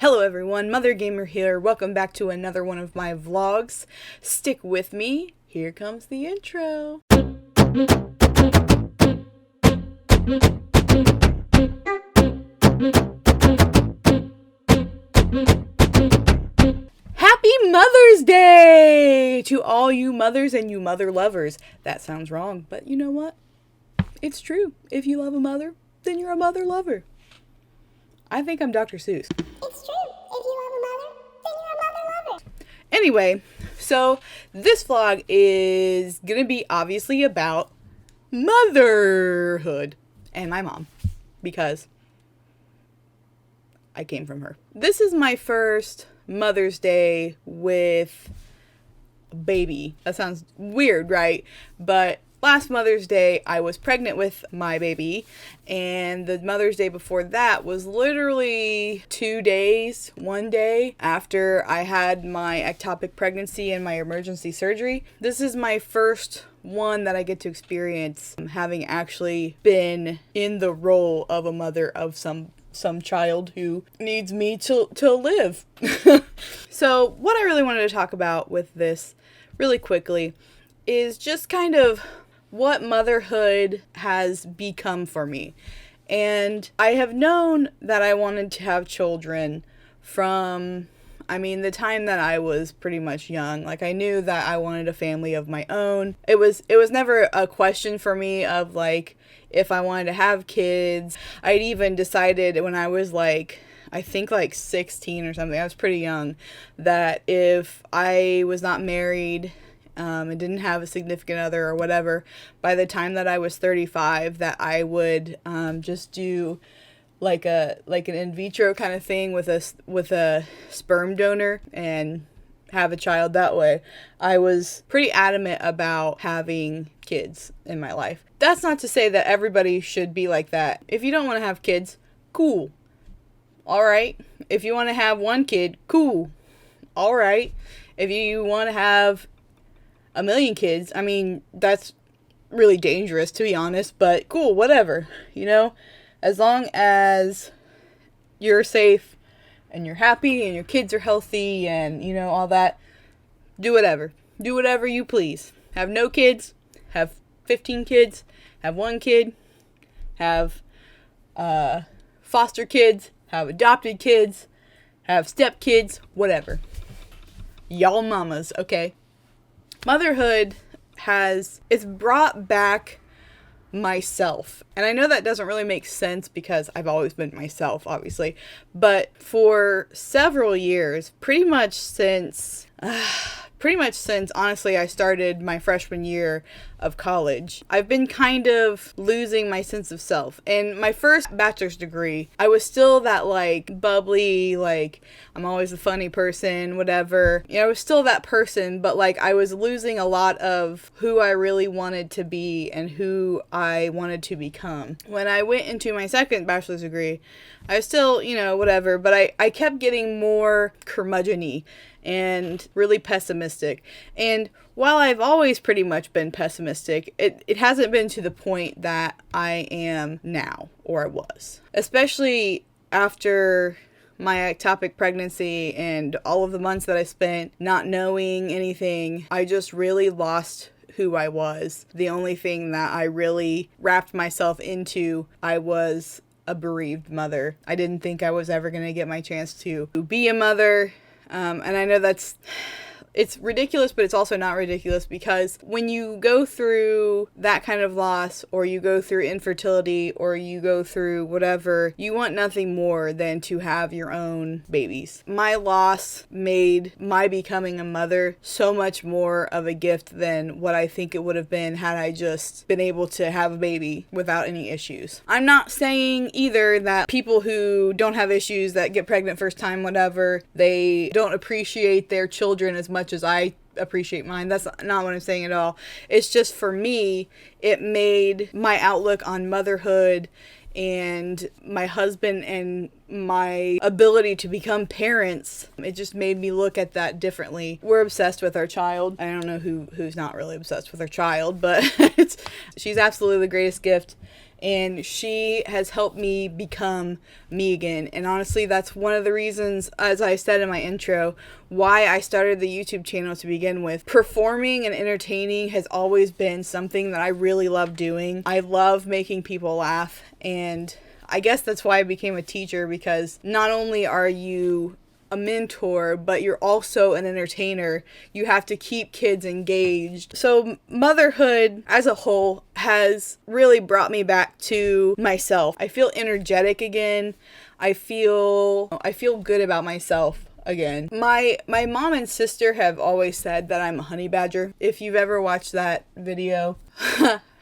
Hello everyone, MotherGamer here. Welcome back to another one of my vlogs. Stick with me. Here comes the intro. Happy Mother's Day to all you mothers and you mother lovers. That sounds wrong, but you know what? It's true. If you love a mother, then you're a mother lover. I think I'm Dr. Seuss. It's true. If you love a mother, then you're a mother lover. Anyway, so this vlog is going to be obviously about motherhood and my mom, because I came from her. This is my first Mother's Day with a baby. That sounds weird, right? But last Mother's Day, I was pregnant with my baby, and the Mother's Day before that was literally 2 days, 1 day after I had my ectopic pregnancy and my emergency surgery. This is my first one that I get to experience having actually been in the role of a mother of some child who needs me to live. So what I really wanted to talk about with this really quickly is just kind of what motherhood has become for me. And I have known that I wanted to have children from, the time that I was pretty much young. Like, I knew that I wanted a family of my own. It was never a question for me of, like, if I wanted to have kids. I'd even decided when I was, I think 16 or something, I was pretty young, that if I was not married and didn't have a significant other or whatever, by the time that I was 35, that I would just do like an in vitro kind of thing with a sperm donor and have a child that way. I was pretty adamant about having kids in my life. That's not to say that everybody should be like that. If you don't want to have kids, cool. All right. If you want to have one kid, cool. All right. If you want to have a million kids, that's really dangerous, to be honest, but cool, whatever, as long as you're safe and you're happy and your kids are healthy and, all that, do whatever you please. Have no kids, have 15 kids, have one kid, have foster kids, have adopted kids, have step kids, whatever. Y'all mamas, okay? Motherhood it's brought back myself. And I know that doesn't really make sense because I've always been myself, obviously. But for several years, pretty much since honestly I started my freshman year of college, I've been kind of losing my sense of self. In my first bachelor's degree, I was still that bubbly, I'm always the funny person, whatever. I was still that person, but I was losing a lot of who I really wanted to be and who I wanted to become. When I went into my second bachelor's degree, I was still, whatever, but I kept getting more curmudgeon-y and really pessimistic. And while I've always pretty much been pessimistic, it hasn't been to the point that I am now, or I was. Especially after my ectopic pregnancy and all of the months that I spent not knowing anything, I just really lost who I was. The only thing that I really wrapped myself into, I was a bereaved mother. I didn't think I was ever going to get my chance to be a mother. And I know it's ridiculous, but it's also not ridiculous, because when you go through that kind of loss, or you go through infertility, or you go through whatever, you want nothing more than to have your own babies. My loss made my becoming a mother so much more of a gift than what I think it would have been had I just been able to have a baby without any issues. I'm not saying either that people who don't have issues, that get pregnant first time, whatever, they don't appreciate their children as much as I appreciate mine. That's not what I'm saying at all. It's just, for me, it made my outlook on motherhood and my husband and my ability to become parents, it just made me look at that differently. We're obsessed with our child. I don't know who's not really obsessed with our child, but she's absolutely the greatest gift. and she has helped me become me again. And honestly, that's one of the reasons, as I said in my intro, why I started the YouTube channel to begin with. Performing and entertaining has always been something that I really love doing. I love making people laugh, and I guess that's why I became a teacher, because not only are you a mentor, but you're also an entertainer. You have to keep kids engaged. So motherhood as a whole has really brought me back to myself. I feel energetic again. I feel good about myself again. My mom and sister have always said that I'm a honey badger. If you've ever watched that video,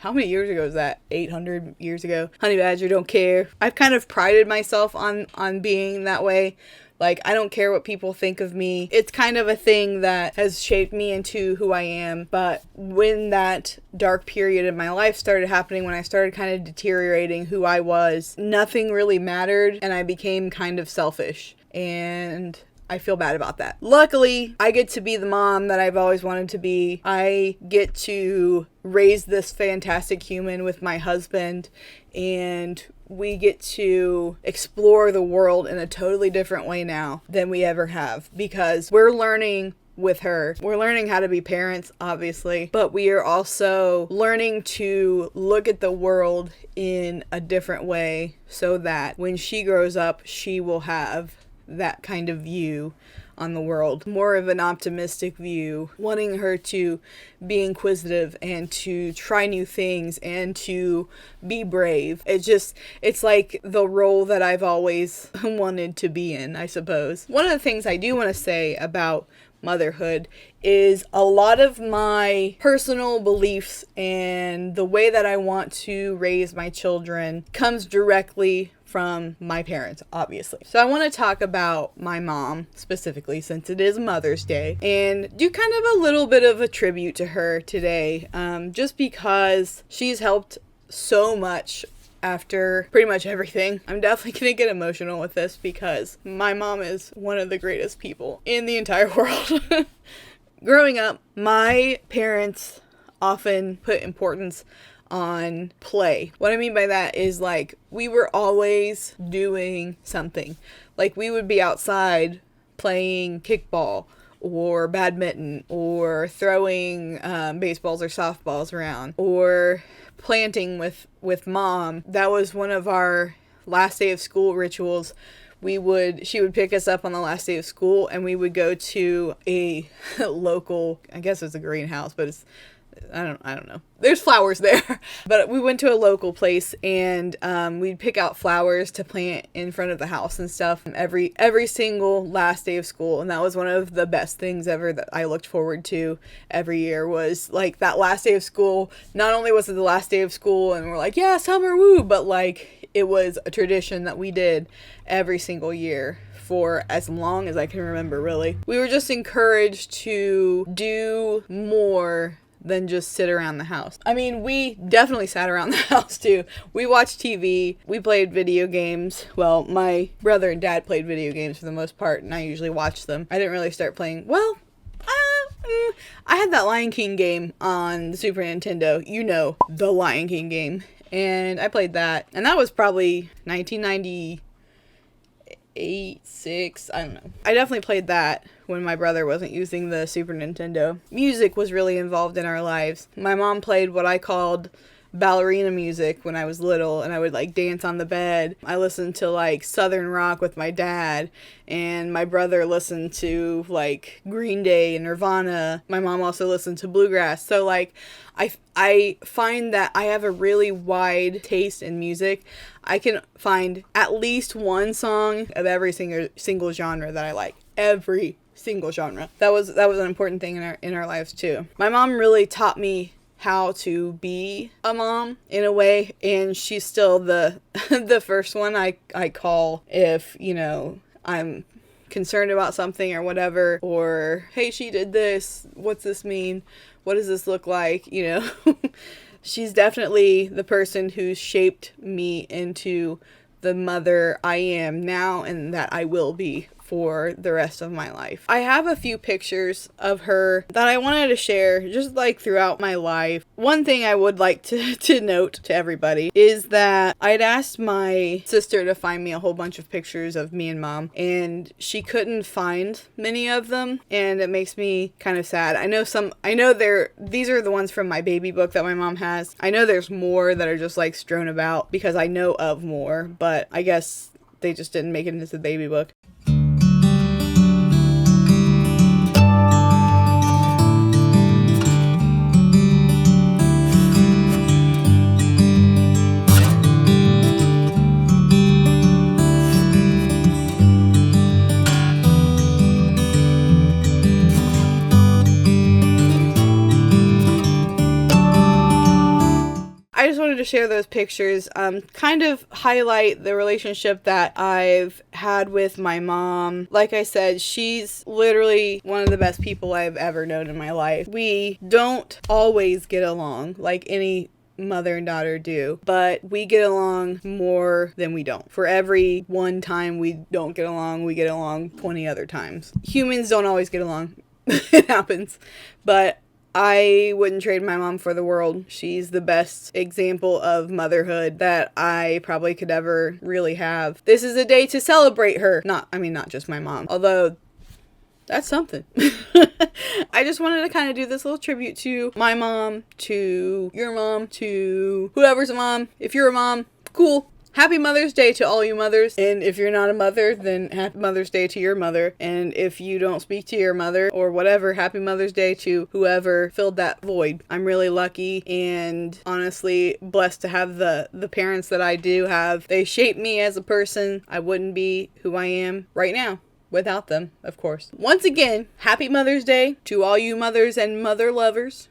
how many years ago is that? 800 years ago. Honey badger, don't care. I've kind of prided myself on being that way. Like, I don't care what people think of me. It's kind of a thing that has shaped me into who I am. But when that dark period in my life started happening, when I started kind of deteriorating who I was, nothing really mattered, and I became kind of selfish. And I feel bad about that. Luckily, I get to be the mom that I've always wanted to be. I get to raise this fantastic human with my husband, and we get to explore the world in a totally different way now than we ever have, because we're learning with her. We're learning how to be parents, obviously, but we are also learning to look at the world in a different way so that when she grows up, she will have that kind of view on the world, more of an optimistic view, wanting her to be inquisitive and to try new things and to be brave. It's like the role that I've always wanted to be in, I suppose. One of the things I do want to say about motherhood is a lot of my personal beliefs and the way that I want to raise my children comes directly from my parents, obviously. So I want to talk about my mom specifically, since it is Mother's Day, and do kind of a little bit of a tribute to her today, just because she's helped so much after pretty much everything. I'm definitely gonna get emotional with this because my mom is one of the greatest people in the entire world. Growing up, my parents often put importance on play. What I mean by that is, like, we were always doing something. Like, we would be outside playing kickball or badminton or throwing baseballs or softballs around, or planting with mom. That was one of our last day of school rituals. She would pick us up on the last day of school, and we would go to a local, I guess it's a greenhouse, but I don't know. There's flowers there. But we went to a local place, and we'd pick out flowers to plant in front of the house and stuff every single last day of school. And that was one of the best things ever that I looked forward to every year, was like that last day of school. Not only was it the last day of school and we're like, yeah, summer, woo, but like it was a tradition that we did every single year for as long as I can remember, really. We were just encouraged to do more than just sit around the house. I mean, we definitely sat around the house too. We watched TV, we played video games. Well, my brother and dad played video games for the most part, and I usually watched them. I didn't really start playing, I had that Lion King game on the Super Nintendo. You know, the Lion King game. And I played that. And that was probably 1998, 6, I don't know. I definitely played that when my brother wasn't using the Super Nintendo. Music was really involved in our lives. My mom played what I called ballerina music when I was little, and I would like dance on the bed. I listened to like Southern rock with my dad, and my brother listened to like Green Day and Nirvana. My mom also listened to bluegrass. So like I find that I have a really wide taste in music. I can find at least one song of every single genre that I like. Every single genre. That was an important thing in our lives too. My mom really taught me how to be a mom in a way, and she's still the the first one I call if, you know, I'm concerned about something or whatever, or hey, she did this, what's this mean, what does this look like, you know. She's definitely the person who's shaped me into the mother I am now and that I will be for the rest of my life. I have a few pictures of her that I wanted to share just like throughout my life. One thing I would like to note to everybody is that I'd asked my sister to find me a whole bunch of pictures of me and mom, and she couldn't find many of them, and it makes me kind of sad. These are the ones from my baby book that my mom has. I know there's more that are just like strewn about because I know of more, but I guess they just didn't make it into the baby book. I just wanted to share those pictures, kind of highlight the relationship that I've had with my mom. Like I said, she's literally one of the best people I've ever known in my life. We don't always get along like any mother and daughter do, but we get along more than we don't. For every one time we don't get along, we get along 20 other times. Humans don't always get along. It happens. But I wouldn't trade my mom for the world. She's the best example of motherhood that I probably could ever really have. This is a day to celebrate her. Not just my mom. Although, that's something. I just wanted to kind of do this little tribute to my mom, to your mom, to whoever's a mom. If you're a mom, cool. Happy Mother's Day to all you mothers. And if you're not a mother, then happy Mother's Day to your mother. And if you don't speak to your mother or whatever, happy Mother's Day to whoever filled that void. I'm really lucky and honestly blessed to have the parents that I do have. They shaped me as a person. I wouldn't be who I am right now without them, of course. Once again, happy Mother's Day to all you mothers and mother lovers.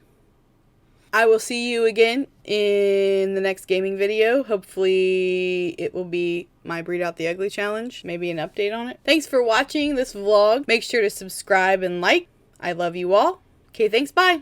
I will see you again in the next gaming video. Hopefully it will be my Breed Out the Ugly challenge. Maybe an update on it. Thanks for watching this vlog. Make sure to subscribe and like. I love you all. Okay, thanks. Bye.